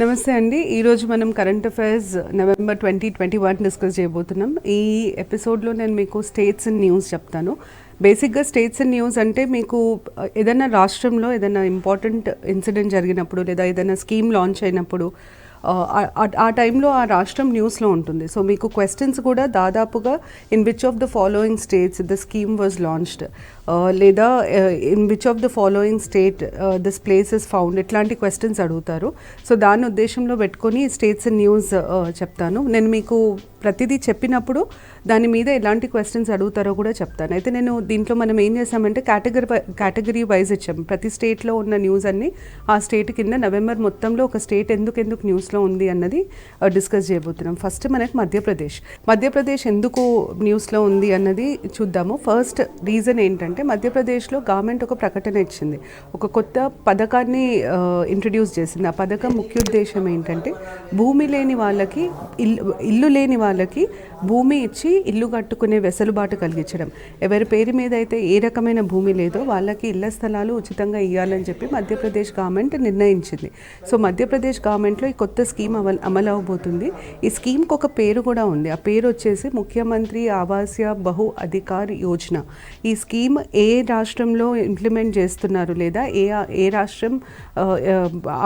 నమస్తే అండి. ఈరోజు మనం కరెంట్ అఫైర్స్ నవంబర్ 2021 డిస్కస్ చేయబోతున్నాం. ఈ ఎపిసోడ్లో నేను మీకు స్టేట్స్ అండ్ న్యూస్ చెప్తాను. బేసిక్గా స్టేట్స్ అండ్ న్యూస్ అంటే మీకు ఏదైనా రాష్ట్రంలో ఏదైనా ఇంపార్టెంట్ ఇన్సిడెంట్ జరిగినప్పుడు లేదా ఏదైనా స్కీమ్ లాంచ్ అయినప్పుడు ఆ టైంలో ఆ రాష్ట్రం న్యూస్లో ఉంటుంది. సో మీకు క్వశ్చన్స్ కూడా దాదాపుగా in which of the following states the scheme was launched లేదా in which of the following state this place is found, ఇట్లాంటి క్వశ్చన్స్ అడుగుతారు. సో దాని ఉద్దేశంలో పెట్టుకొని స్టేట్స్ అండ్ న్యూస్ చెప్తాను. నేను మీకు ప్రతిదీ చెప్పినప్పుడు దాని మీద ఎలాంటి క్వశ్చన్స్ అడుగుతారో కూడా చెప్తాను. అయితే నేను దీంట్లో మనం ఏం చేసామంటే కేటగిరీ వైజ్ ఇచ్చాము. ప్రతి స్టేట్లో ఉన్న న్యూస్ అన్ని ఆ స్టేట్ కింద నవంబర్ మొత్తంలో ఒక స్టేట్ ఎందుకు న్యూస్లో ఉంది అన్నది డిస్కస్ చేయబోతున్నాం. ఫస్ట్ మనకి మధ్యప్రదేశ్ ఎందుకు న్యూస్లో ఉంది అన్నది చూద్దాము. ఫస్ట్ రీజన్ ఏంటంటే మధ్యప్రదేశ్లో గవర్నమెంట్ ఒక ప్రకటన ఇచ్చింది, ఒక కొత్త పథకాన్ని ఇంట్రడ్యూస్ చేసింది. ఆ పథకం ముఖ్య ఉద్దేశం ఏంటంటే భూమి లేని వాళ్ళకి ఇల్లు లేని వాళ్ళకి భూమి ఇచ్చి ఇల్లు కట్టుకునే వెసులుబాటు కలిగించడం. ఎవరి పేరు మీద అయితే ఏ రకమైన భూమి లేదో వాళ్ళకి ఇళ్ల స్థలాలు ఉచితంగా ఇవ్వాలని చెప్పి మధ్యప్రదేశ్ గవర్నమెంట్ నిర్ణయించింది. సో మధ్యప్రదేశ్ గవర్నమెంట్లో ఈ కొత్త స్కీమ్ అమలు అవబోతుంది. ఈ స్కీమ్కి ఒక పేరు కూడా ఉంది. ఆ పేరు వచ్చేసి ముఖ్యమంత్రి ఆవాస్య బహు అధికార్ యోజన. ఈ స్కీమ్ ఏ రాష్ట్రంలో ఇంప్లిమెంట్ చేస్తున్నారు లేదా ఏ రాష్ట్రం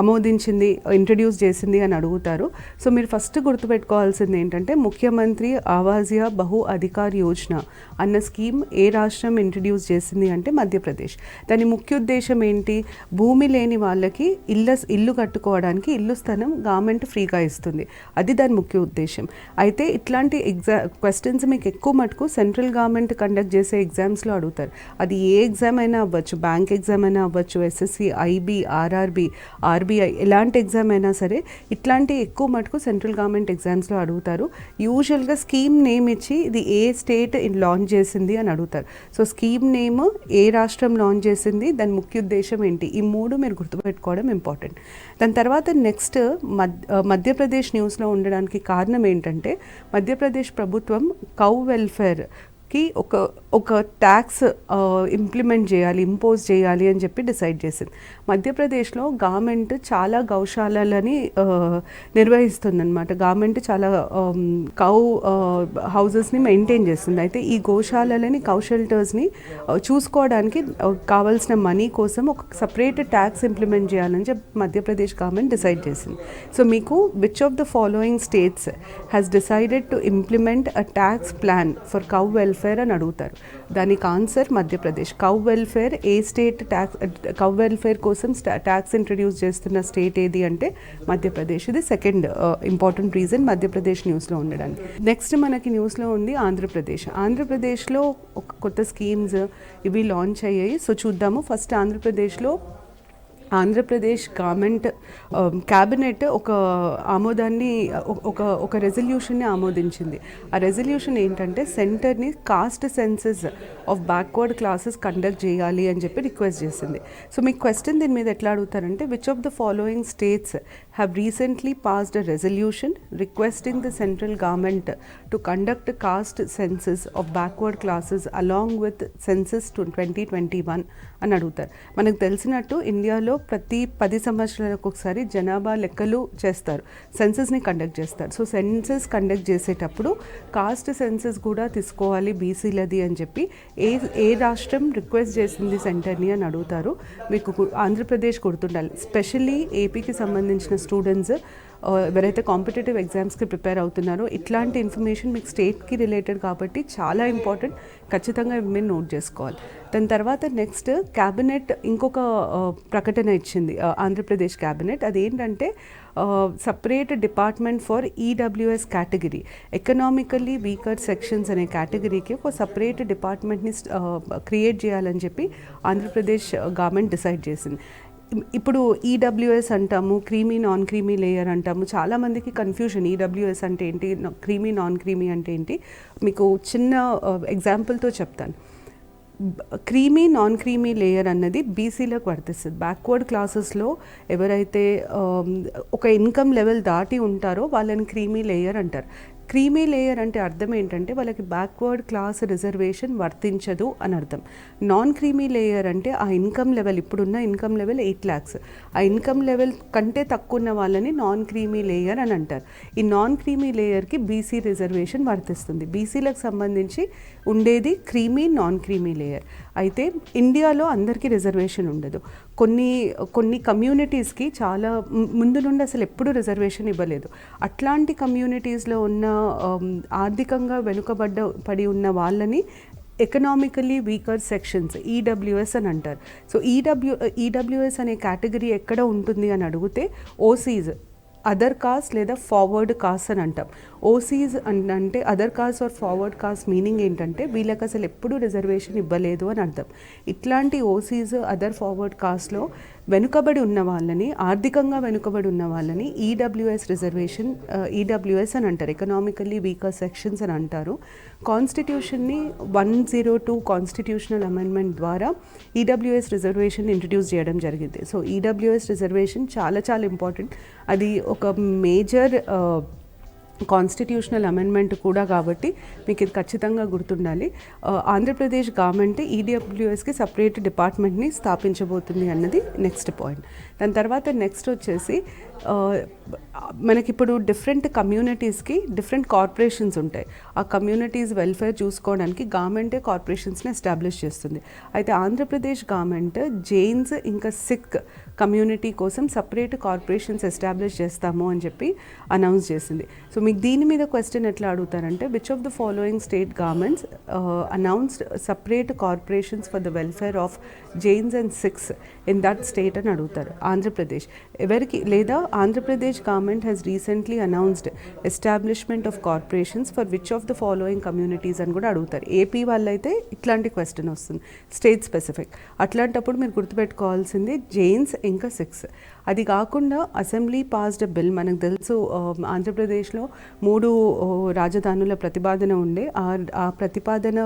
ఆమోదించింది, ఇంట్రడ్యూస్ చేసింది అని అడుగుతారు. సో మీరు ఫస్ట్ గుర్తుపెట్టుకోవాల్సింది ఏంటంటే ముఖ్యమంత్రి ఆవాస్య బహు అధికార్ యోజన అన్న స్కీమ్ ఏ రాష్ట్రం ఇంట్రడ్యూస్ చేసింది అంటే మధ్యప్రదేశ్. దాని ముఖ్య ఉద్దేశం ఏంటి? భూమి లేని వాళ్ళకి ఇల్లు కట్టుకోవడానికి ఇల్లు స్థలం గవర్నమెంట్ ఫ్రీగా ఇస్తుంది. అది దాని ముఖ్య ఉద్దేశం. అయితే ఇట్లాంటి క్వశ్చన్స్ మీకు ఎక్కువ మటుకు సెంట్రల్ గవర్నమెంట్ కండక్ట్ చేసే ఎగ్జామ్స్లో అడుగుతారు. అది ఏ ఎగ్జామ్ అయినా అవ్వచ్చు, బ్యాంక్ ఎగ్జామ్ అయినా అవ్వచ్చు, ఎస్ఎస్సి, ఐబీ, ఆర్బీఐ, ఎలాంటి ఎగ్జామ్ అయినా సరే ఇట్లాంటి ఎక్కువ మటుకు సెంట్రల్ గవర్నమెంట్ ఎగ్జామ్స్లో అడుగుతారు. యూజువల్గా స్కీమ్ నేమ్ ఇచ్చి ఇది ఏ స్టేట్ లాంచ్ చేసింది అని అడుగుతారు. సో స్కీమ్ నేమ్ ఏ రాష్ట్రం లాంచ్ చేసింది, దాని ముఖ్య ఉద్దేశం ఏంటి, ఈ మూడు మీరు గుర్తుపెట్టుకోవడం ఇంపార్టెంట్. దాని తర్వాత నెక్స్ట్ మధ్యప్రదేశ్ న్యూస్లో ఉండడానికి కారణం ఏంటంటే మధ్యప్రదేశ్ ప్రభుత్వం కౌ వెల్ఫేర్ కి ఒక ట్యాక్స్ ఇంపోజ్ చేయాలి అని చెప్పి డిసైడ్ చేసింది. మధ్యప్రదేశ్లో గవర్నమెంట్ చాలా గౌశాలని నిర్వహిస్తుందన్నమాట. గవర్నమెంట్ చాలా కౌ హౌజెస్ని మెయింటైన్ చేస్తుంది. అయితే ఈ గోశాలని, కౌ షెల్టర్స్ని చూసుకోవడానికి కావాల్సిన మనీ కోసం ఒక సపరేట్ ట్యాక్స్ ఇంప్లిమెంట్ చేయాలని చెప్పి మధ్యప్రదేశ్ గవర్నమెంట్ డిసైడ్ చేసింది. సో మీకు which of the following states has decided to implement a tax plan for cow welfare అని అడుగుతారు. దానికి ఆన్సర్ మధ్యప్రదేశ్. కౌ వెల్ఫేర్ ఏ స్టేట్ కౌ వెల్ఫేర్ కోసం ట్యాక్స్ ఇంట్రడ్యూస్ చేస్తున్న స్టేట్ ఏది అంటే మధ్యప్రదేశ్. ఇది సెకండ్ ఇంపార్టెంట్ రీజన్ మధ్యప్రదేశ్ న్యూస్లో ఉండడానికి. నెక్స్ట్ మనకి న్యూస్లో ఉంది ఆంధ్రప్రదేశ్లో ఒక కొత్త స్కీమ్స్ ఇవి లాంచ్ అయ్యాయి. సో చూద్దాము. ఫస్ట్ ఆంధ్రప్రదేశ్ గవర్నమెంట్ క్యాబినెట్ ఒక రెజల్యూషన్ని ఆమోదించింది. ఆ రెజల్యూషన్ ఏంటంటే సెంటర్ని cost census of backward classes conduct చేయాలి అని చెప్పి రిక్వెస్ట్ చేసింది. సో మీకు క్వశ్చన్ దీని మీద ఎట్లా అడుగుతారంటే which of the following states have recently passed a resolution requesting the central government to conduct caste census of backward classes along with census 2021 అని అడుగుతారు. మనకు తెలిసినట్టు ఇండియాలో ప్రతి 10 సంవత్సరాలకు ఒకసారి జనాభా లెక్కలు చేస్తారు, సెన్సస్ని కండక్ట్ చేస్తారు. సో సెన్సస్ కండక్ట్ చేసేటప్పుడు కాస్ట్ సెన్సస్ కూడా తీసుకోవాలి బీసీలది అని చెప్పి ఏ రాష్ట్రం రిక్వెస్ట్ చేసింది సెంటర్ని అని అడుగుతారు. మీకు ఆంధ్రప్రదేశ్ గుర్తుండాలి. స్పెషల్లీ ఏపీకి సంబంధించిన స్టూడెంట్స్ ఎవరైతే కాంపిటేటివ్ ఎగ్జామ్స్కి ప్రిపేర్ అవుతున్నారో ఇట్లాంటి ఇన్ఫర్మేషన్ మీకు స్టేట్కి రిలేటెడ్ కాబట్టి చాలా ఇంపార్టెంట్. ఖచ్చితంగా మీరు నోట్ చేసుకోవాలి. దాని తర్వాత నెక్స్ట్ క్యాబినెట్ ఇంకొక ప్రకటన ఇచ్చింది ఆంధ్రప్రదేశ్ క్యాబినెట్. అదేంటంటే separate department for EWS category, economically weaker sections అనే కేటగిరీకి ఒక సపరేట్ డిపార్ట్మెంట్ని క్రియేట్ చేయాలని చెప్పి ఆంధ్రప్రదేశ్ గవర్నమెంట్ డిసైడ్ చేసింది. ఇప్పుడు ఈడబ్ల్యూఎస్ అంటాము, క్రీమీ నాన్ క్రీమీ లేయర్ అంటాము. చాలామందికి కన్ఫ్యూజన్, ఈడబ్ల్యూఎస్ అంటే ఏంటి, క్రీమీ నాన్ క్రీమీ అంటే ఏంటి. మీకు చిన్న ఎగ్జాంపుల్తో చెప్తాను. క్రీమీ నాన్ క్రీమీ లేయర్ అన్నది బీసీలకు వర్తిస్తుంది. బ్యాక్వర్డ్ క్లాసెస్లో ఎవరైతే ఒక ఇన్కమ్ లెవెల్ దాటి ఉంటారో వాళ్ళని క్రీమీ లేయర్ అంటారు. క్రీమీ లేయర్ అంటే అర్థం ఏంటంటే వాళ్ళకి బ్యాక్వర్డ్ క్లాస్ రిజర్వేషన్ వర్తించదు అని అర్థం. నాన్ క్రీమీ లేయర్ అంటే ఆ ఇన్కమ్ లెవెల్, ఇప్పుడున్న ఇన్కమ్ లెవెల్ 8 lakhs, ఆ ఇన్కమ్ లెవెల్ కంటే తక్కువ ఉన్న వాళ్ళని నాన్ క్రీమీ లేయర్ అని అంటారు. ఈ నాన్ క్రీమీ లేయర్కి బీసీ రిజర్వేషన్ వర్తిస్తుంది. బీసీలకు సంబంధించి ఉండేది క్రీమీ, నాన్ క్రీమీ లేయర్. అయితే ఇండియాలో అందరికీ రిజర్వేషన్ ఉండదు. కొన్ని కమ్యూనిటీస్కి చాలా ముందు నుండి అసలు ఎప్పుడూ రిజర్వేషన్ ఇవ్వలేదు. అట్లాంటి కమ్యూనిటీస్లో ఉన్న ఆర్థికంగా పడి ఉన్న వాళ్ళని ఎకనామికలీ వీకర్ సెక్షన్స్, ఈడబ్ల్యూఎస్ అని అంటారు. సో ఈడబ్ల్యూఎస్ అనే కేటగిరీ ఎక్కడ ఉంటుంది అని అడిగితే ఓసీస్, అదర్ కాస్ట్ లేదా ఫార్వర్డ్ కాస్ట్ అని అంటాం. ఓసీస్ అంటే other caste or forward caste meaning ఏంటంటే వీళ్ళకి అసలు ఎప్పుడూ రిజర్వేషన్ ఇవ్వలేదు అని అర్థం. ఇట్లాంటి ఓసీస్, అదర్ ఫార్వర్డ్ కాస్ట్లో వెనుకబడి ఉన్న వాళ్ళని, ఆర్థికంగా వెనుకబడి ఉన్న వాళ్ళని ఈడబ్ల్యూఎస్ రిజర్వేషన్, ఈడబ్ల్యూఎస్ అని అంటారు, ఎకనామికల్లీ వీకర్ సెక్షన్స్ అని అంటారు. కాన్స్టిట్యూషన్ని 102 కాన్స్టిట్యూషనల్ అమెండ్మెంట్ ద్వారా ఈడబ్ల్యూఎస్ రిజర్వేషన్ ఇంట్రడ్యూస్ చేయడం జరిగింది. సో ఈడబ్ల్యూఎస్ రిజర్వేషన్ చాలా చాలా ఇంపార్టెంట్. అది ఒక మేజర్ కాన్స్టిట్యూషనల్ అమెండ్మెంట్ కూడా కాబట్టి మీకు ఇది ఖచ్చితంగా గుర్తుండాలి. ఆంధ్రప్రదేశ్ గవర్నమెంట్ ఈడబ్ల్యూఎస్కి సపరేట్ డిపార్ట్మెంట్ని స్థాపించబోతుంది అన్నది నెక్స్ట్ పాయింట్. దాని తర్వాత నెక్స్ట్ వచ్చేసి మనకిప్పుడు డిఫరెంట్ కమ్యూనిటీస్కి డిఫరెంట్ కార్పొరేషన్స్ ఉంటాయి. ఆ కమ్యూనిటీస్ వెల్ఫేర్ చూసుకోవడానికి గవర్నమెంటే కార్పొరేషన్స్ని ఎస్టాబ్లిష్ చేస్తుంది. అయితే ఆంధ్రప్రదేశ్ గవర్నమెంట్ జైన్స్ ఇంకా సిక్ కమ్యూనిటీ కోసం సపరేట్ కార్పొరేషన్స్ ఎస్టాబ్లిష్ చేస్తాము అని చెప్పి అనౌన్స్ చేసింది. సో మీకు దీని మీద క్వశ్చన్ ఎట్లా అడుగుతారంటే which of the following state governments announced separate corporations for the welfare of Jains and Sikhs in that state అని అడుగుతారు. ఆంధ్రప్రదేశ్ ఎవరికి, లేదా Andhra Pradesh government has recently announced establishment of corporations for which of the following communities అని కూడా అడుగుతారు. AP వాళ్ళైతే ఇట్లాంటి question వస్తుంది, స్టేట్ స్పెసిఫిక్. అట్లాంటప్పుడు మీరు గుర్తుపెట్టుకోవాల్సింది జైన్స్ ఇంకా సిక్స్. అది కాకుండా అసెంబ్లీ పాస్డ్ బిల్, మనకు తెలుసు ఆంధ్రప్రదేశ్లో 3 రాజధానుల ప్రతిపాదన ఉండే, ఆ ప్రతిపాదన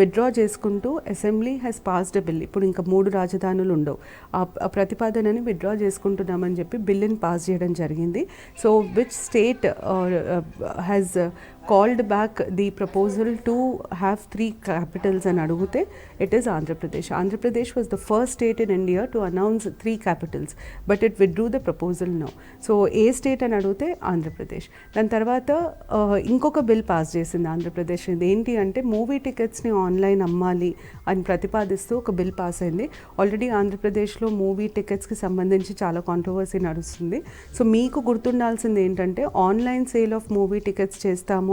విత్డ్రా చేసుకుంటూ అసెంబ్లీ హ్యాస్ పాస్డ్ బిల్. ఇప్పుడు ఇంకా 3 రాజధానులు ఉండవు, ఆ ప్రతిపాదనని విత్డ్రా చేసుకుంటున్నామని చెప్పి బిల్లుని పాస్ చేయడం జరిగింది. So which state has called back the proposal to have 3 capitals అని అడిగితే it is Andhra Pradesh. Andhra Pradesh was the first state in India to announce 3 capitals, but it withdrew the proposal now. So ఏ state అని అడిగితే ఆంధ్రప్రదేశ్. దాని తర్వాత ఇంకొక బిల్ పాస్ చేసింది ఆంధ్రప్రదేశ్. ఏంటి అంటే మూవీ టికెట్స్ని ఆన్లైన్ అమ్మాలి అని ప్రతిపాదిస్తూ ఒక బిల్ పాస్ అయింది. ఆల్రెడీ ఆంధ్రప్రదేశ్లో మూవీ టికెట్స్కి సంబంధించి చాలా కాంట్రవర్సీ నడుస్తుంది. సో మీకు గుర్తుండాల్సింది ఏంటంటే online sale of movie tickets చేస్తాము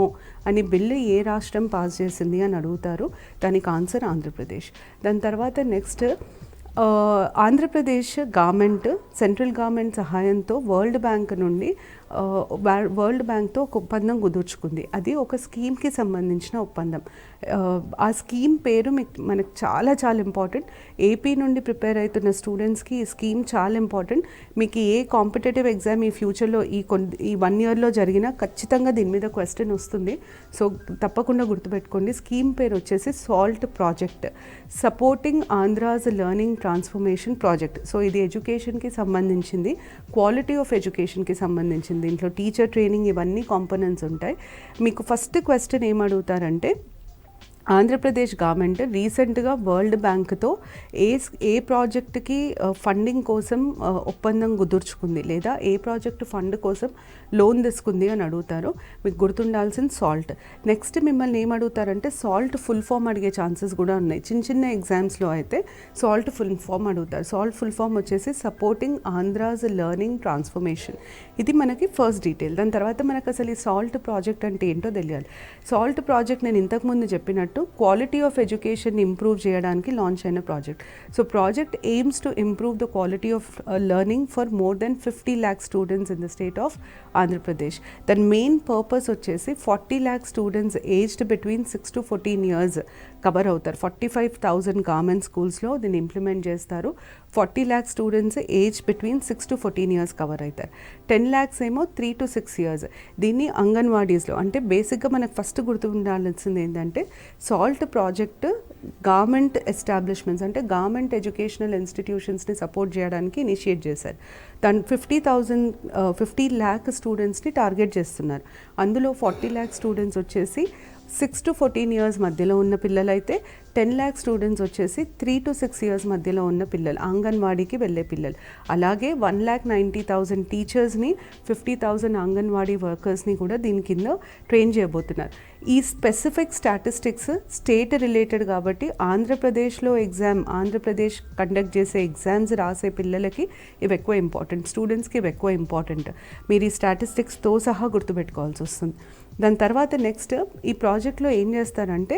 అని బిల్లు ఏ రాష్ట్రం పాస్ చేసింది అని అడుగుతారు. దానికి ఆన్సర్ ఆంధ్రప్రదేశ్. దాని తర్వాత next Andhra Pradesh government central government సహాయంతో వరల్డ్ బ్యాంక్ నుండి వరల్డ్ బ్యాంక్తో ఒక ఒప్పందం కుదుర్చుకుంది. అది ఒక స్కీమ్కి సంబంధించిన ఒప్పందం. ఆ స్కీమ్ పేరు మనకు చాలా చాలా ఇంపార్టెంట్. ఏపీ నుండి ప్రిపేర్ అవుతున్న స్టూడెంట్స్కి ఈ స్కీమ్ చాలా ఇంపార్టెంట్. మీకు ఏ కాంపిటేటివ్ ఎగ్జామ్ ఈ ఫ్యూచర్లో ఈ 1 yearలో జరిగినా ఖచ్చితంగా దీని మీద క్వశ్చన్ వస్తుంది. సో తప్పకుండా గుర్తుపెట్టుకోండి. స్కీమ్ పేరు వచ్చేసి salt project, supporting Andhra's learning transformation project. So ఇది ఎడ్యుకేషన్కి సంబంధించింది, క్వాలిటీ ఆఫ్ ఎడ్యుకేషన్కి సంబంధించింది. దీంట్లో టీచర్ ట్రైనింగ్ ఇవన్నీ కాంపోనెంట్స్ ఉంటాయి. మీకు ఫస్ట్ క్వశ్చన్ ఏమడుగుతారంటే ఆంధ్రప్రదేశ్ గవర్నమెంట్ రీసెంట్గా వరల్డ్ బ్యాంక్తో ఏ ప్రాజెక్ట్కి ఫండింగ్ కోసం ఒప్పందం కుదుర్చుకుంది, లేదా ఏ ప్రాజెక్ట్ ఫండ్ కోసం లోన్ తీసుకుంది అని అడుగుతారు. మీకు గుర్తుండాల్సిన సాల్ట్. నెక్స్ట్ మిమ్మల్ని ఏమడుగుతారంటే సాల్ట్ ఫుల్ ఫామ్ అడిగే ఛాన్సెస్ కూడా ఉన్నాయి. చిన్న ఎగ్జామ్స్లో అయితే సాల్ట్ ఫుల్ ఫామ్ అడుగుతారు. సాల్ట్ ఫుల్ ఫామ్ వచ్చేసి సపోర్టింగ్ ఆంధ్రాస్ లెర్నింగ్ ట్రాన్స్ఫర్మేషన్. ఇది మనకి ఫస్ట్ డీటెయిల్. దాని తర్వాత మనకు అసలు ఈ సాల్ట్ ప్రాజెక్ట్ అంటే ఏంటో తెలియాలి. సాల్ట్ ప్రాజెక్ట్ నేను ఇంతకుముందు చెప్పినట్టు క్వాలిటీ ఆఫ్ ఎడ్యుకేషన్ ఇంప్రూవ్ చేయడానికి లాంచ్ అయిన project. So project AIIMS to improve the quality of learning for more than 50 lakh students in the state of Andhra Pradesh. దాని మెయిన్ పర్పస్ వచ్చేసి 40 lakh students aged between 6 to 14 years cover అవుతారు. 45,000 government స్కూల్స్లో దీన్ని implement చేస్తారు. 40 lakh students age between 6 to 14 years cover అవుతారు. 10 lakhs ఏమో 3 to 6 years. దీన్ని అంగన్వాడీస్లో, అంటే బేసిక్గా మనకు ఫస్ట్ గుర్తు ఉండాల్సింది ఏంటంటే సాల్ట్ ప్రాజెక్ట్ గవర్నమెంట్ ఎస్టాబ్లిష్మెంట్స్ అంటే గవర్నమెంట్ ఎడ్యుకేషనల్ ఇన్స్టిట్యూషన్స్ని సపోర్ట్ చేయడానికి ఇనిషియేట్ చేశారు. దాని 50 lakh స్టూడెంట్స్ని టార్గెట్ చేస్తున్నారు. అందులో 40 lakh స్టూడెంట్స్ వచ్చేసి 6 to 14 years మధ్యలో ఉన్న పిల్లలైతే 10 lakh స్టూడెంట్స్ వచ్చేసి 3 to 6 years మధ్యలో ఉన్న పిల్లలు, అంగన్వాడీకి వెళ్ళే పిల్లలు. అలాగే 1,90,000 టీచర్స్ని, 50,000 అంగన్వాడీ వర్కర్స్ని కూడా దీని కింద ట్రైన్ చేయబోతున్నారు. ఈ స్పెసిఫిక్ స్టాటిస్టిక్స్ స్టేట్ రిలేటెడ్ కాబట్టి ఆంధ్రప్రదేశ్ కండక్ట్ చేసే ఎగ్జామ్స్ రాసే పిల్లలకి ఇవి ఎక్కువ ఇంపార్టెంట్, స్టూడెంట్స్కి ఇవి ఎక్కువ ఇంపార్టెంట్. మీరు ఈ స్టాటిస్టిక్స్తో సహా గుర్తుపెట్టుకోవాల్సి వస్తుంది. దాని తర్వాత నెక్స్ట్ ఈ ప్రాజెక్ట్లో ఏం చేస్తారంటే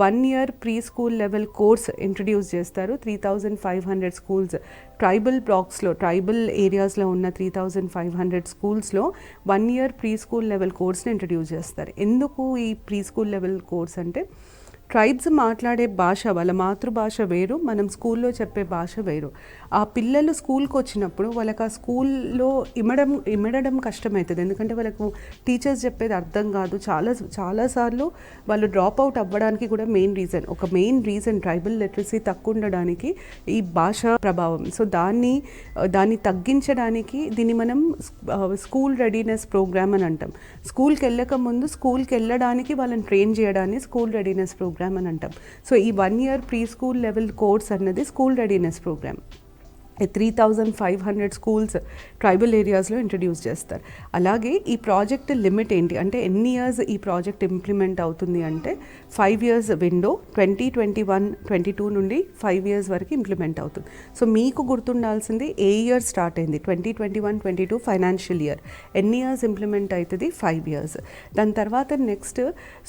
1 year pre school level course introduce చేస్తారు. 3,500 స్కూల్స్, ట్రైబల్ బ్లాక్స్లో, ట్రైబల్ ఏరియాస్లో ఉన్న 3,500 స్కూల్స్లో 1 year ప్రీ స్కూల్ లెవెల్ కోర్స్ని ఇంట్రడ్యూస్ చేస్తారు. ఎందుకు ఈ ప్రీ స్కూల్ లెవెల్ కోర్స్ అంటే ట్రైబ్స్ మాట్లాడే భాష, వాళ్ళ మాతృభాష వేరు, మనం స్కూల్లో చెప్పే భాష వేరు. ఆ పిల్లలు స్కూల్కి వచ్చినప్పుడు వాళ్ళకి ఆ స్కూల్లో ఇమడడం కష్టమవుతుంది. ఎందుకంటే వాళ్ళకు టీచర్స్ చెప్పేది అర్థం కాదు. చాలాసార్లు వాళ్ళు డ్రాప్ అవుట్ అవ్వడానికి కూడా మెయిన్ రీజన్ ట్రైబల్ లిటరసీ తక్కువ ఉండడానికి ఈ భాష ప్రభావం. సో దాన్ని తగ్గించడానికి దీన్ని మనం స్కూల్ రెడీనెస్ ప్రోగ్రామ్ అని అంటాం. స్కూల్కి వెళ్ళక ముందు స్కూల్కి వెళ్ళడానికి వాళ్ళని ట్రైన్ చేయడాన్ని స్కూల్ రెడీనెస్ ప్రోగ్రామ్ అని అంటాం. సో ఈ 1 year pre school level course అన్నది school readiness program. 3,500 schools tribal ఏరియాస్లో ఇంట్రడ్యూస్ చేస్తారు. అలాగే ఈ ప్రాజెక్ట్ లిమిట్ ఏంటి అంటే ఎన్ని ఇయర్స్ ఈ ప్రాజెక్ట్ ఇంప్లిమెంట్ అవుతుంది అంటే 5 years విండో, 2021-22 నుండి 5 years వరకు ఇంప్లిమెంట్ అవుతుంది. సో మీకు గుర్తుండాల్సింది ఏ ఇయర్ స్టార్ట్ అయింది, 2021-22 ఫైనాన్షియల్ ఇయర్. ఎన్ని ఇయర్స్ ఇంప్లిమెంట్ అవుతుంది, 5 years. దాని తర్వాత నెక్స్ట్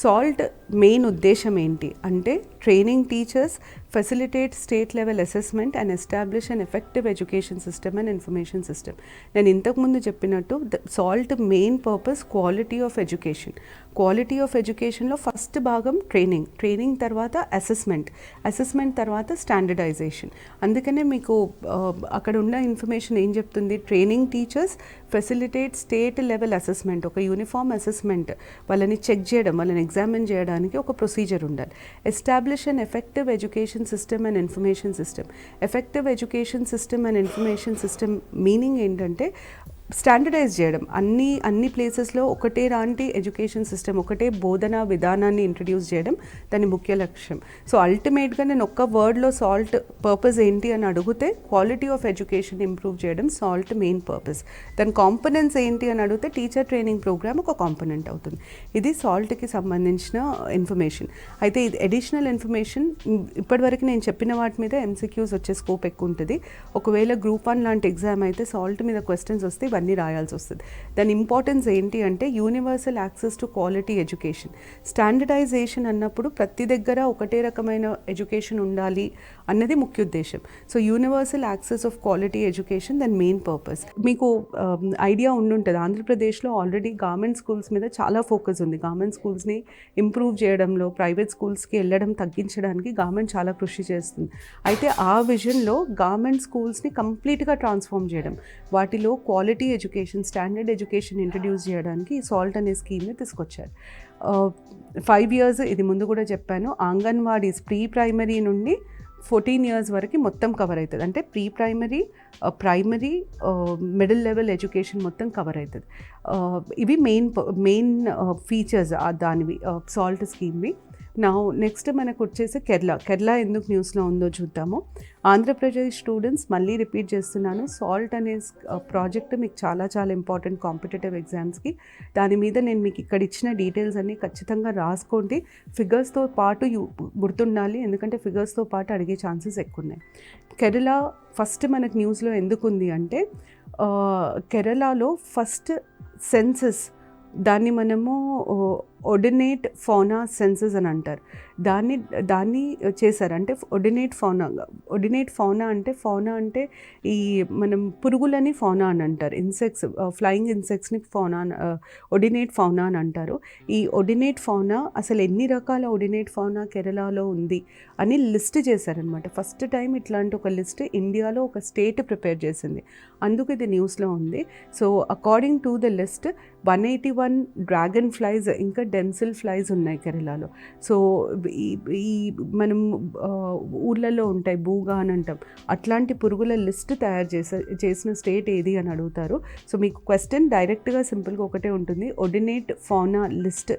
సాల్ట్ మెయిన్ ఉద్దేశం ఏంటి అంటే training teachers, facilitate state level assessment and establish and effective education system and information system. నేను ఇంతకుముందు చెప్పినట్టు salt main purpose quality of education. Quality of ఎడ్యుకేషన్లో ఫస్ట్ భాగం ట్రైనింగ్ తర్వాత అసెస్మెంట్ తర్వాత స్టాండర్డైజేషన్. అందుకనే మీకు అక్కడ ఉన్న ఇన్ఫర్మేషన్ ఏం చెప్తుంది, training teachers, facilitate state level assessment, ఒక యూనిఫామ్ అసెస్మెంట్, వాళ్ళని చెక్ చేయడం, వాళ్ళని ఎగ్జామిన్ చేయడానికి ఒక ప్రొసీజర్ ఉండాలి. Establish and effective education system and information system. Effective education system and information system meaning ఏంటంటే స్టాండర్డైజ్ చేయడం. అన్ని ప్లేసెస్లో ఒకటే లాంటి ఎడ్యుకేషన్ సిస్టమ్, ఒకటే బోధనా విధానాన్ని ఇంట్రడ్యూస్ చేయడం దాని ముఖ్య లక్ష్యం. సో అల్టిమేట్గా నేను ఒక్క వర్డ్లో సాల్ట్ పర్పస్ ఏంటి అని అడిగితే క్వాలిటీ ఆఫ్ ఎడ్యుకేషన్ ఇంప్రూవ్ చేయడం సాల్ట్ మెయిన్ పర్పస్. దాని కాంపనెంట్స్ ఏంటి అని అడిగితే టీచర్ ట్రైనింగ్ ప్రోగ్రామ్ ఒక కాంపనెంట్ అవుతుంది. ఇది సాల్ట్కి సంబంధించిన ఇన్ఫర్మేషన్. అయితే ఇది అడిషనల్ ఇన్ఫర్మేషన్, ఇప్పటివరకు నేను చెప్పిన వాటి మీద MCQs వచ్చే స్కోప్ ఎక్కువ ఉంటుంది. ఒకవేళ గ్రూప్ 1 లాంటి ఎగ్జామ్ అయితే సాల్ట్ మీద క్వశ్చన్స్ వస్తే ఇవన్నీ రాయాల్సి వస్తుంది. దాని ఇంపార్టెన్స్ ఏంటి అంటే universal access to quality education. Standardization అన్నప్పుడు ప్రతి దగ్గర ఒకటే రకమైన ఎడ్యుకేషన్ ఉండాలి అన్నది ముఖ్య ఉద్దేశం. So universal access of quality education దాని మెయిన్ పర్పస్. మీకు ఐడియా ఉండుంటుంది, ఆంధ్రప్రదేశ్లో ఆల్రెడీ గవర్నమెంట్ స్కూల్స్ మీద చాలా ఫోకస్ ఉంది. గవర్నమెంట్ స్కూల్స్ని ఇంప్రూవ్ చేయడంలో, ప్రైవేట్ స్కూల్స్కి వెళ్ళడం తగ్గించడానికి గవర్నమెంట్ చాలా కృషి చేస్తుంది. అయితే ఆ విజన్లో గవర్నమెంట్ స్కూల్స్ని కంప్లీట్గా ట్రాన్స్ఫార్మ్ చేయడం, వాటిలో quality education, standard education introduce చేయడానికి సాల్ట్ అనే స్కీమ్ని తీసుకొచ్చారు. 5 years, ఇది ముందు కూడా చెప్పాను, అంగన్వాడీస్ ప్రీ ప్రైమరీ నుండి 14 years వరకు మొత్తం కవర్ అవుతుంది. అంటే pre primary, primary, middle level education మొత్తం కవర్ అవుతుంది. ఇవి మెయిన్ ఫీచర్స్ దానివి సాల్ట్ స్కీమ్వి. నా నెక్స్ట్ మనకు వచ్చేసి కేరళ ఎందుకు న్యూస్లో ఉందో చూద్దాము. ఆంధ్రప్రదేశ్ స్టూడెంట్స్, మళ్ళీ రిపీట్ చేస్తున్నాను, సాల్ట్ అనే ప్రాజెక్ట్ మీకు చాలా చాలా ఇంపార్టెంట్ కాంపిటేటివ్ ఎగ్జామ్స్కి. దాని మీద నేను మీకు ఇక్కడ ఇచ్చిన డీటెయిల్స్ అన్నీ ఖచ్చితంగా రాసుకోండి. ఫిగర్స్తో పాటు గుర్తుండాలి, ఎందుకంటే ఫిగర్స్తో పాటు అడిగే ఛాన్సెస్ ఎక్కువ ఉన్నాయి. కేరళ ఫస్ట్ మనకు న్యూస్లో ఎందుకు ఉంది అంటే కేరళలో ఫస్ట్ సెన్సస్, దాన్ని మనము ఒడినేట్ ఫౌనా సెన్సెస్ అని అంటారు. దాన్ని చేశారు. అంటే ఒడినేట్ ఫౌనా అంటే ఈ మనం పురుగులని ఫౌనా అని అంటారు. ఇన్సెక్ట్స్, ఫ్లయింగ్ ఇన్సెక్ట్స్ని ఒడినేట్ ఫౌనా అని అంటారు. ఈ ఒడినేట్ ఫౌనా అసలు ఎన్ని రకాల ఒడినేట్ ఫౌనా కేరళలో ఉంది అని లిస్ట్ చేశారనమాట. ఫస్ట్ టైం ఇట్లాంటి ఒక లిస్ట్ ఇండియాలో ఒక స్టేట్ ప్రిపేర్ చేసింది. అందుకు ఇది న్యూస్లో ఉంది. So according to the list 181 dragon flies ఇంకా డెన్సిల్ ఫ్లైస్ ఉన్నాయి కేరళలో. సో ఈ మనం ఊర్లలో ఉంటాయి, బూగా అని అంటాం, అట్లాంటి పురుగుల లిస్ట్ తయారు చేసిన స్టేట్ ఏది అని అడుగుతారు. సో మీకు క్వశ్చన్ డైరెక్ట్గా సింపుల్గా ఒకటే ఉంటుంది, ఒడినేట్ ఫౌనా లిస్ట్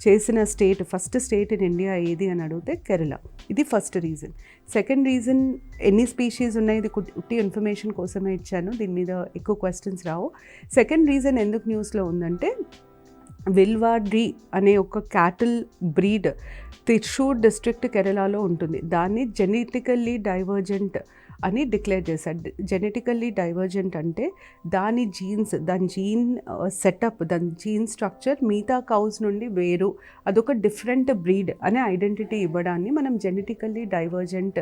చేసిన state, first state in India ఏది అని అడిగితే కేరళ. ఇది ఫస్ట్ రీజన్. సెకండ్ రీజన్, ఎన్ని స్పీషీస్ ఉన్నాయి, ఇది ఉట్టి ఇన్ఫర్మేషన్ కోసమే ఇచ్చాను, దీని మీద ఎక్కువ క్వశ్చన్స్ రావు. సెకండ్ రీజన్ ఎందుకు న్యూస్లో ఉందంటే, విల్వాడ్రీ అనే ఒక క్యాటిల్ బ్రీడ్ త్రిశూర్ డిస్ట్రిక్ట్ కేరళలో ఉంటుంది. దాన్ని జెనెటికల్లీ డైవర్జెంట్ అని డిక్లేర్ చేశారు. జెనెటికల్లీ డైవర్జెంట్ అంటే దాని జీన్ సెటప్, దాని జీన్ స్ట్రక్చర్ మిగతా కౌస్ నుండి వేరు, అదొక డిఫరెంట్ బ్రీడ్ అనే ఐడెంటిటీ ఇవ్వడాన్ని మనం జెనెటికల్లీ డైవర్జెంట్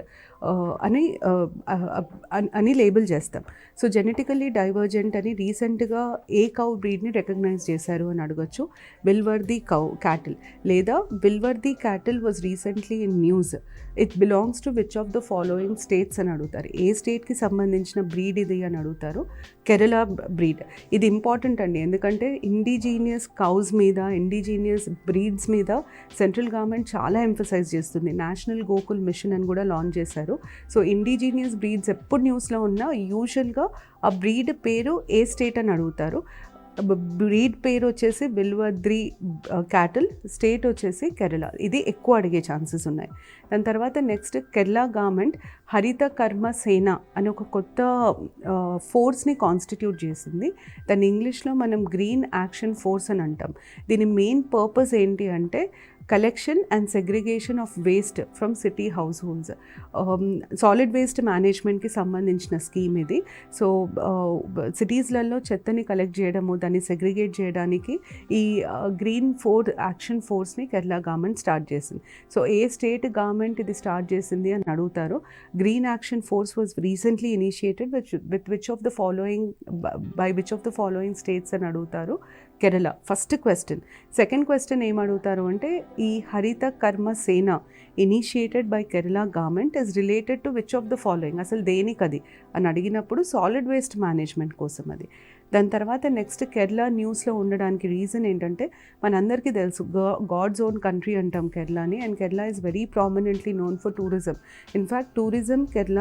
అని లేబుల్ చేస్తాం. సో జెనెటికల్లీ డైవర్జెంట్ అని రీసెంట్గా ఏ కౌ బ్రీడ్ని రికగ్నైజ్ చేశారు అని అడగచ్చు. విల్వర్ది క్యాటిల్ లేదా Vilwadri cattle was recently in news. It belongs to which of the following states అని అడుగుతారు. ఏ స్టేట్కి సంబంధించిన బ్రీడ్ ఇది అని అడుగుతారు. కేరళ బ్రీడ్. ఇది ఇంపార్టెంట్ అండి, ఎందుకంటే ఇండిజీనియస్ కౌస్ మీద, ఇండిజీనియస్ బ్రీడ్స్ మీద సెంట్రల్ గవర్నమెంట్ చాలా ఎంఫసైజ్ చేస్తుంది. నేషనల్ గోకుల్ మిషన్ అని కూడా లాంచ్ చేశారు. సో ఇండిజీనియస్ బ్రీడ్స్ ఎప్పుడు న్యూస్లో ఉన్నా యూజువల్గా ఆ బ్రీడ్ పేరు ఏ స్టేట్ అని అడుగుతారు. బ్రీడ్ పేరు వచ్చేసి విల్వర్ది క్యాటిల్, స్టేట్ వచ్చేసి కేరళ. ఇది ఎక్కువ అడిగే ఛాన్సెస్ ఉన్నాయి. దాని తర్వాత నెక్స్ట్, కేరళ గవర్నమెంట్ హరిత కర్మ సేన అని ఒక కొత్త ఫోర్స్ని కాన్స్టిట్యూట్ చేసింది. దాన్ని ఇంగ్లీష్లో మనం గ్రీన్ యాక్షన్ ఫోర్స్ అని అంటాం. దీని మెయిన్ పర్పస్ ఏంటి అంటే collection and segregation of waste from city households. Solid waste మేనేజ్మెంట్కి సంబంధించిన స్కీమ్ ఇది. సో సిటీస్లలో చెత్తని కలెక్ట్ చేయడము, దాన్ని సెగ్రిగేట్ చేయడానికి ఈ గ్రీన్ యాక్షన్ ఫోర్స్ని కేరళ గవర్నమెంట్ స్టార్ట్ చేసింది. సో ఏ స్టేట్ గవర్నమెంట్ ఇది స్టార్ట్ చేసింది అని అడుగుతారు. Green action force was recently initiated with which of the following states అని అడుగుతారు. Kerala first question. Second question ఏం అడుగుతారు అంటే, ఈ Haritha Karma Sena initiated by Kerala government is related to which of the following, అసలు దేనికి అది అని అడిగినప్పుడు సాలిడ్ వేస్ట్ మేనేజ్మెంట్ కోసం అది. దాని తర్వాత నెక్స్ట్, కేరళ న్యూస్లో ఉండడానికి రీజన్ ఏంటంటే, మనందరికీ తెలుసు గాడ్స్ ఓన్ కంట్రీ అంటాం కేరళని, and Kerala is very prominently known for tourism. In fact tourism Kerala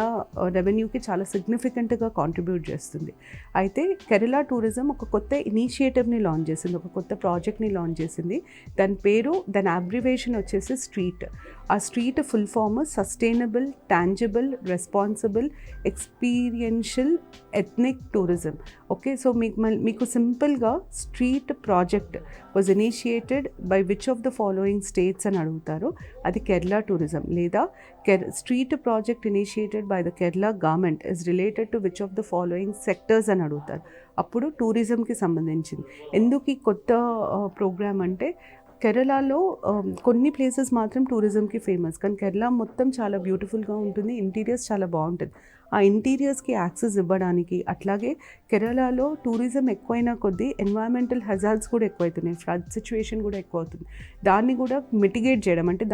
రెవెన్యూకి చాలా సిగ్నిఫికెంట్గా కాంట్రిబ్యూట్ చేస్తుంది. అయితే కేరళ టూరిజం ఒక కొత్త ఇనిషియేటివ్ని లాంచ్ చేసింది, ఒక కొత్త ప్రాజెక్ట్ని లాంచ్ చేసింది. దాని అబ్రివేషన్ వచ్చేసి స్ట్రీట్. ఆ street full form sustainable, tangible, responsible, experiential, ethnic tourism. Okay, so మీకు సింపుల్గా street project was initiated by which of the following states అని అడుగుతారు. అది కేరళ టూరిజం. లేదా street project initiated by the Kerala government is related to which of the following sectors అని అడుగుతారు. అప్పుడు టూరిజంకి సంబంధించింది. ఎందుకు ఈ కొత్త ప్రోగ్రామ్ అంటే, కేరళలో కొన్ని ప్లేసెస్ మాత్రం టూరిజంకి ఫేమస్, కానీ కేరళ మొత్తం చాలా బ్యూటిఫుల్గా ఉంటుంది, ఇంటీరియర్స్ చాలా బాగుంటుంది. ఆ ఇంటీరియర్స్కి యాక్సెస్ ఇవ్వడానికి, అట్లాగే కేరళలో టూరిజం ఎక్కువైన కొద్దీ ఎన్వైరన్మెంటల్ హజార్డ్స్ కూడా ఎక్కువవుతున్నాయి, ఫ్లడ్ సిచ్యువేషన్ కూడా ఎక్కువ అవుతుంది. దాన్ని కూడా మిటిగేట్ చేయడం అంటే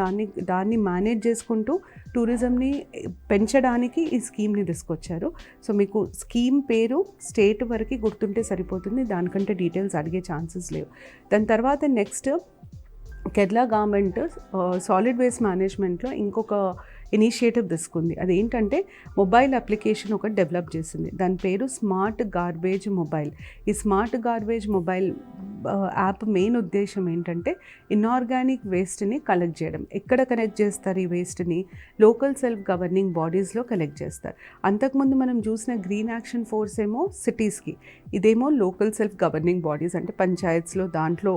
దాన్ని మేనేజ్ చేసుకుంటూ టూరిజంని పెంచడానికి ఈ స్కీమ్ని తీసుకొచ్చారు. సో మీకు స్కీమ్ పేరు స్టేట్ వరకు గుర్తుంటే సరిపోతుంది, దానికంటే డీటెయిల్స్ అడిగే ఛాన్సెస్ లేవు. దాని తర్వాత next, Kerala government solid waste మేనేజ్మెంట్లో ఇంకొక ఇనిషియేటివ్ తీసుకుంది. అదేంటంటే, మొబైల్ అప్లికేషన్ ఒకటి డెవలప్ చేసింది. దాని పేరు స్మార్ట్ గార్బేజ్ మొబైల్. ఈ smart garbage mobile app main ఉద్దేశం ఏంటంటే, ఇన్ఆర్గానిక్ వేస్ట్ని కలెక్ట్ చేయడం. ఎక్కడ కలెక్ట్ చేస్తారు ఈ వేస్ట్ని? లోకల్ సెల్ఫ్ గవర్నింగ్ బాడీస్లో కలెక్ట్ చేస్తారు. అంతకుముందు మనం చూసిన గ్రీన్ యాక్షన్ ఫోర్స్ ఏమో సిటీస్కి, ఇదేమో లోకల్ సెల్ఫ్ గవర్నింగ్ బాడీస్ అంటే పంచాయత్స్లో, దాంట్లో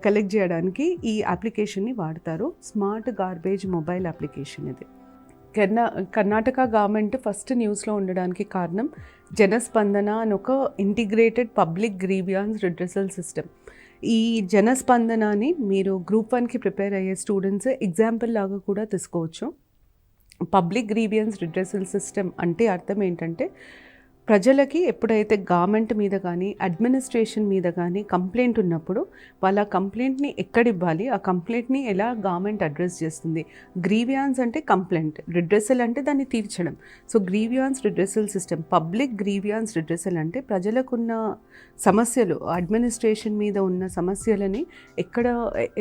కలెక్ట్ చేయడానికి ఈ అప్లికేషన్ని వాడతారు. స్మార్ట్ గార్బేజ్ మొబైల్ అప్లికేషన్ ఇది. కర్ణాటక గవర్నమెంట్ ఫస్ట్ న్యూస్లో ఉండడానికి కారణం జనస్పందన అని ఒక integrated public grievance redressal system. ఈ జనస్పందనని మీరు గ్రూప్ 1కి ప్రిపేర్ అయ్యే స్టూడెంట్స్ ఎగ్జాంపుల్ లాగా కూడా తీసుకోవచ్చు. పబ్లిక్ గ్రీవియన్స్ రిడ్రెసల్ సిస్టమ్ అంటే అర్థం ఏంటంటే, ప్రజలకి ఎప్పుడైతే గవర్నమెంట్ మీద కానీ అడ్మినిస్ట్రేషన్ మీద కానీ కంప్లైంట్ ఉన్నప్పుడు వాళ్ళ కంప్లైంట్ని ఎక్కడివ్వాలి, ఆ కంప్లైంట్ని ఎలా గవర్నమెంట్ అడ్రస్ చేస్తుంది. గ్రీవియాన్స్ అంటే కంప్లైంట్, రిడ్రెసల్ అంటే దాన్ని తీర్చడం. So grievance redressal system, public grievance redressal అంటే ప్రజలకున్న సమస్యలు, అడ్మినిస్ట్రేషన్ మీద ఉన్న సమస్యలని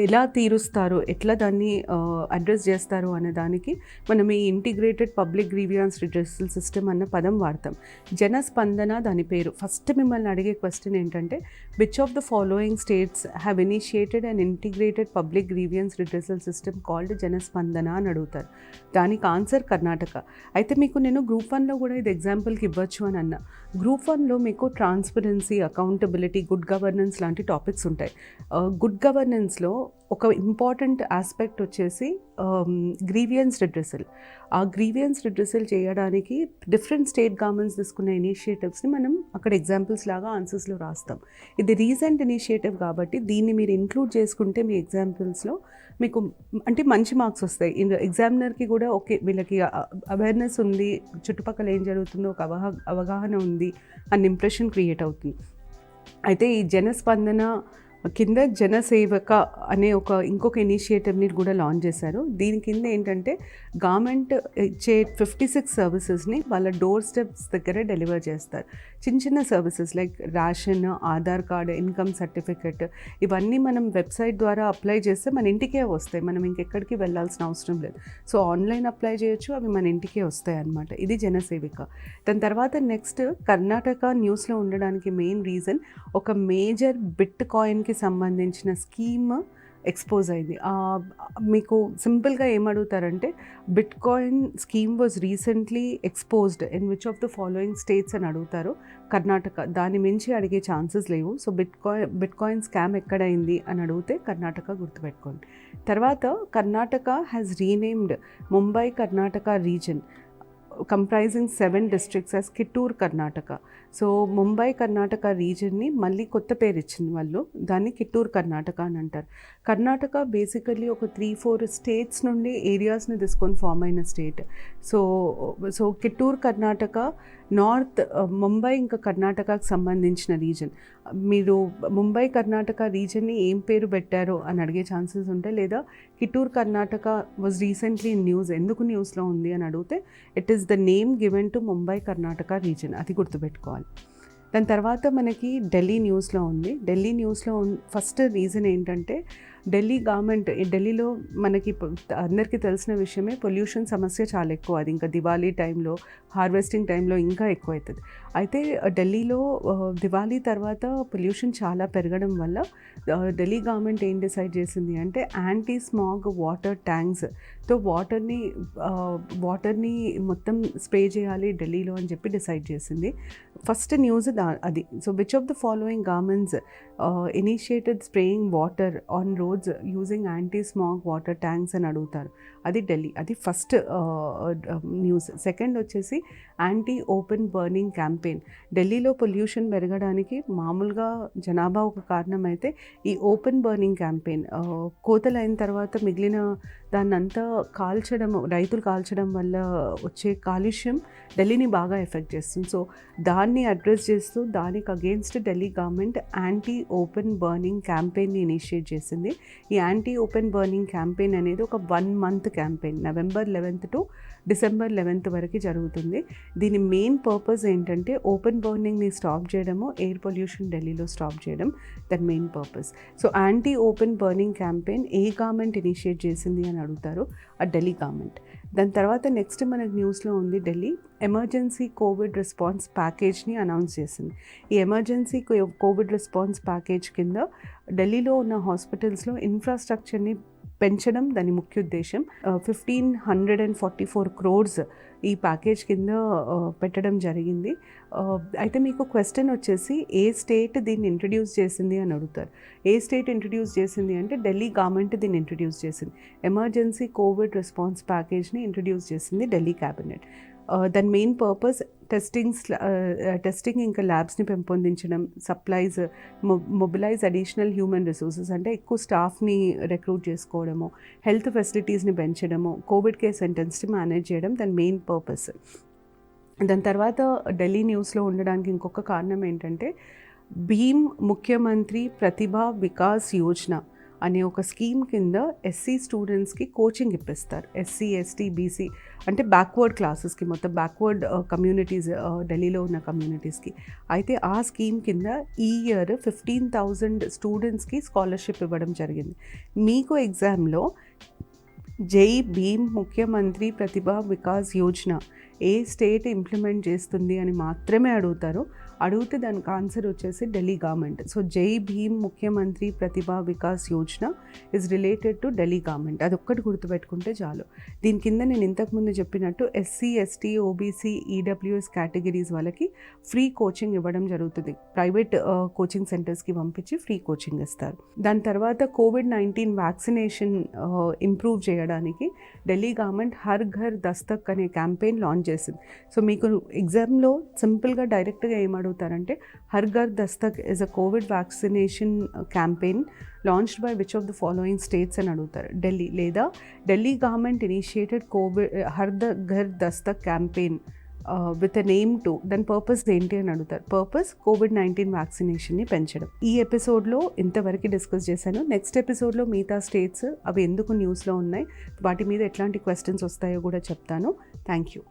ఎలా తీరుస్తారు, ఎట్లా దాన్ని అడ్రస్ చేస్తారు అనే దానికి మనం ఈ integrated public grievance redressal system అన్న పదం వాడతాం. జనస్పందన దాని పేరు. ఫస్ట్ మిమ్మల్ని అడిగే క్వశ్చన్ ఏంటంటే, which of the following states have initiated and integrated public grievance redressal system called Janaspandana అని అడుగుతారు. దానికి ఆన్సర్ కర్ణాటక. అయితే మీకు నేను గ్రూప్ 1లో కూడా ఇది ఎగ్జాంపుల్కి ఇవ్వచ్చు అని అన్నా. గ్రూప్ 1లో మీకు ట్రాన్స్పరెన్సీ, అకౌంటబిలిటీ, గుడ్ గవర్నెన్స్ లాంటి టాపిక్స్ ఉంటాయి. గుడ్ గవర్నెన్స్లో ఒక ఇంపార్టెంట్ ఆస్పెక్ట్ వచ్చేసి గ్రీవియన్స్ రిడ్రెసల్. ఆ గ్రీవియన్స్ రిడ్రెసల్ చేయడానికి డిఫరెంట్ స్టేట్ గవర్నమెంట్స్ తీసుకున్న ఇనిషియేటివ్స్ని మనం అక్కడ ఎగ్జాంపుల్స్ లాగా ఆన్సర్స్లో రాస్తాం. ఇది రీసెంట్ ఇనిషియేటివ్ కాబట్టి దీన్ని మీరు ఇంక్లూడ్ చేసుకుంటే మీ ఎగ్జాంపుల్స్లో మీకు అంటే మంచి మార్క్స్ వస్తాయి. ఎగ్జామినర్కి కూడా ఓకే, వీళ్ళకి అవేర్నెస్ ఉంది, చుట్టుపక్కల ఏం జరుగుతుందో ఒక అవగాహన ఉంది అన్న ఇంప్రెషన్ క్రియేట్ అవుతుంది. అయితే ఈ జనస్పందన కింద జనసేవక అనే ఇంకొక ఇనిషియేటివ్ని కూడా లాంచ్ చేశారు. దీని కింద ఏంటంటే గవర్నమెంట్ ఇచ్చే 56 సర్వీసెస్ని వాళ్ళ డోర్ స్టెప్స్ దగ్గర డెలివర్ చేస్తారు. చిన్న చిన్న services like ration, Aadhaar card, income certificate, ఇవన్నీ మనం వెబ్సైట్ ద్వారా అప్లై చేస్తే మన ఇంటికే వస్తాయి. మనం ఇంకెక్కడికి వెళ్ళాల్సిన అవసరం లేదు. సో ఆన్లైన్ అప్లై చేయొచ్చు, అవి మన ఇంటికే వస్తాయి అన్నమాట. ఇది జనసేవిక. దాని తర్వాత నెక్స్ట్ కర్ణాటక న్యూస్లో ఉండడానికి మెయిన్ రీజన్, ఒక మేజర్ బిట్ కాయిన్కి సంబంధించిన స్కీమ్ ఎక్స్పోజ్ అయింది. మీకు సింపుల్గా ఏమడుగుతారంటే, bitcoin scheme was recently exposed in which of the following states అని అడుగుతారు. కర్ణాటక. దాని మించి అడిగే ఛాన్సెస్ లేవు. సో బిట్ కాయిన్ స్కామ్ ఎక్కడైంది అని అడిగితే కర్ణాటక గుర్తుపెట్టుకోండి. తర్వాత Karnataka has renamed Mumbai Karnataka region comprising 7 districts as Kittur Karnataka. So Mumbai Karnataka రీజన్ని మళ్ళీ కొత్త పేరు ఇచ్చింది వాళ్ళు, దాన్ని కిట్టూర్ కర్ణాటక అని అంటారు. కర్ణాటక బేసికల్లీ ఒక 3-4 స్టేట్స్ నుండి ఏరియాస్ని తీసుకొని ఫామ్ అయిన స్టేట్. సో కిట్టూర్ కర్ణాటక నార్త్ ముంబై ఇంకా కర్ణాటకకు సంబంధించిన రీజన్. మీరు ముంబై కర్ణాటక రీజన్ని ఏం పేరు పెట్టారో అని అడిగే ఛాన్సెస్ ఉంటాయి. లేదా Kittur Karnataka was recently in news, ఎందుకు న్యూస్లో ఉంది అని అడిగితే it is the name given to Mumbai Karnataka region, అది గుర్తుపెట్టుకోవాలి. దాని తర్వాత మనకి ఢిల్లీ న్యూస్లో ఉంది. ఢిల్లీ న్యూస్లో ఫస్ట్ రీజన్ ఏంటంటే, ఢిల్లీ గవర్నమెంట్, ఢిల్లీలో మనకి అందరికీ తెలిసిన విషయమే, పొల్యూషన్ సమస్య చాలా ఎక్కువ. అది ఇంకా దివాళీ టైంలో, హార్వెస్టింగ్ టైంలో ఇంకా ఎక్కువ అవుతుంది. అయితే ఢిల్లీలో దివాళీ తర్వాత పొల్యూషన్ చాలా పెరగడం వల్ల ఢిల్లీ గవర్నమెంట్ ఏం డిసైడ్ చేసింది అంటే, యాంటీ స్మాగ్ వాటర్ ట్యాంక్స్తో వాటర్ని మొత్తం స్ప్రే చేయాలి ఢిల్లీలో అని చెప్పి డిసైడ్ చేసింది. ఫస్ట్ న్యూస్ అది. So which of the following governments initiated spraying water on roads using anti smog water tanks అని అడుగుతారు. అది ఢిల్లీ. అది ఫస్ట్ న్యూస్. సెకండ్ వచ్చేసి యాంటీ ఓపెన్ బర్నింగ్ క్యాంపెయిన్. ఢిల్లీలో పొల్యూషన్ పెరగడానికి మామూలుగా జనాభా ఒక కారణం అయితే, ఈ ఓపెన్ బర్నింగ్ క్యాంపెయిన్ కోతలు అయిన తర్వాత మిగిలిన దాన్నంతా రైతులు కాల్చడం వల్ల వచ్చే కాలుష్యం ఢిల్లీని బాగా ఎఫెక్ట్ చేస్తుంది. సో దాన్ని అడ్రస్ చేస్తూ దానికి against Delhi government anti open burning క్యాంపెయిన్ని ఇనిషియేట్ చేసింది. ఈ యాంటీ ఓపెన్ బర్నింగ్ క్యాంపెయిన్ అనేది ఒక 1 month campaign, November 11th to December 11th వరకు జరుగుతుంది. దీని మెయిన్ పర్పస్ ఏంటంటే, ఓపెన్ బర్నింగ్ని స్టాప్ చేయడము, ఎయిర్ పొల్యూషన్ ఢిల్లీలో స్టాప్ చేయడం, that main purpose. So anti open burning campaign A government initiate చేసింది అని అడుగుతారు, ఆ ఢిల్లీ గవర్నమెంట్. దాని తర్వాత నెక్స్ట్ మనకు న్యూస్లో ఉంది, ఢిల్లీ ఎమర్జెన్సీ కోవిడ్ రెస్పాన్స్ ప్యాకేజ్ని అనౌన్స్ చేసింది. ఈ ఎమర్జెన్సీ కోవిడ్ రెస్పాన్స్ ప్యాకేజ్ కింద ఢిల్లీలో ఉన్న హాస్పిటల్స్లో ఇన్ఫ్రాస్ట్రక్చర్ని పెంచడం దాని ముఖ్య ఉద్దేశం. 1,544 crores ఈ ప్యాకేజ్ కింద పెట్టడం జరిగింది. అయితే మీకు క్వశ్చన్ వచ్చేసి, ఏ స్టేట్ దీన్ని ఇంట్రడ్యూస్ చేసింది అని అడుగుతారు. ఏ స్టేట్ ఇంట్రడ్యూస్ చేసింది అంటే, ఢిల్లీ గవర్నమెంట్ దీన్ని ఇంట్రడ్యూస్ చేసింది. ఎమర్జెన్సీ కోవిడ్ రెస్పాన్స్ ప్యాకేజ్ని ఇంట్రడ్యూస్ చేసింది ఢిల్లీ క్యాబినెట్. దాని మెయిన్ పర్పస్ టెస్టింగ్ ఇంకా ల్యాబ్స్ని పెంపొందించడం, supplies, mobilise additional human resources అంటే ఎక్కువ స్టాఫ్ని రిక్రూట్ చేసుకోవడము, హెల్త్ ఫెసిలిటీస్ని పెంచడము, కోవిడ్ కేర్ సెంటర్స్ని మేనేజ్ చేయడం దాని మెయిన్ పర్పస్. దాని తర్వాత ఢిల్లీ న్యూస్లో ఉండడానికి ఇంకొక కారణం ఏంటంటే భీమ్ ముఖ్యమంత్రి ప్రతిభా వికాస్ యోజన అనే ఒక స్కీమ్ కింద ఎస్సీ స్టూడెంట్స్కి కోచింగ్ ఇప్పిస్తారు. ఎస్సీ, ఎస్టీ, బీసీ అంటే బ్యాక్వర్డ్ క్లాసెస్కి, మొత్తం బ్యాక్వర్డ్ కమ్యూనిటీస్, ఢిల్లీలో ఉన్న కమ్యూనిటీస్కి. అయితే ఆ స్కీమ్ కింద ఈ ఇయర్ 15,000 స్టూడెంట్స్కి స్కాలర్షిప్ ఇవ్వడం జరిగింది. మీకు ఎగ్జామ్లో జై భీమ్ ముఖ్యమంత్రి ప్రతిభా వికాస్ యోజన ఏ స్టేట్ ఇంప్లిమెంట్ చేస్తుంది అని మాత్రమే అడుగుతారు. అడిగితే దానికి ఆన్సర్ వచ్చేసి Delhi government. So Jai Bhim Mukhyamantri Pratibha Vikas Yojana is related to Delhi government. అది ఒక్కటి గుర్తుపెట్టుకుంటే చాలు. దీని కింద నేను ఇంతకుముందు చెప్పినట్టు SC, ST, OBC, EWS categories వాళ్ళకి ఫ్రీ కోచింగ్ ఇవ్వడం జరుగుతుంది. ప్రైవేట్ కోచింగ్ సెంటర్స్కి పంపించి ఫ్రీ కోచింగ్ ఇస్తారు. దాని తర్వాత COVID-19 వ్యాక్సినేషన్ ఇంప్రూవ్ చేయడానికి ఢిల్లీ గవర్నమెంట్ హర్ ఘర్ దస్తక్ అనే క్యాంపెయిన్ లాంచ్ చేసింది. సో మీకు ఎగ్జామ్లో సింపుల్గా డైరెక్ట్గా ఏం అడుగుతారంటే Har Ghar Dastak is a covid vaccination campaign launched by which of the following states అని అడుగుతారు. ఢిల్లీ లేదా Delhi government initiated covid Har Ghar Dastak campaign with a name to, దాని పర్పస్ ఏంటి అని అడుగుతారు. పర్పస్ COVID-19 వ్యాక్సినేషన్ని పెంచడం. ఈ ఎపిసోడ్లో ఇంతవరకు డిస్కస్ చేశాను. నెక్స్ట్ ఎపిసోడ్లో మిగతా స్టేట్స్ అవి ఎందుకు న్యూస్లో ఉన్నాయి, వాటి మీద ఎట్లాంటి క్వశ్చన్స్ వస్తాయో కూడా చెప్తాను. Thank you.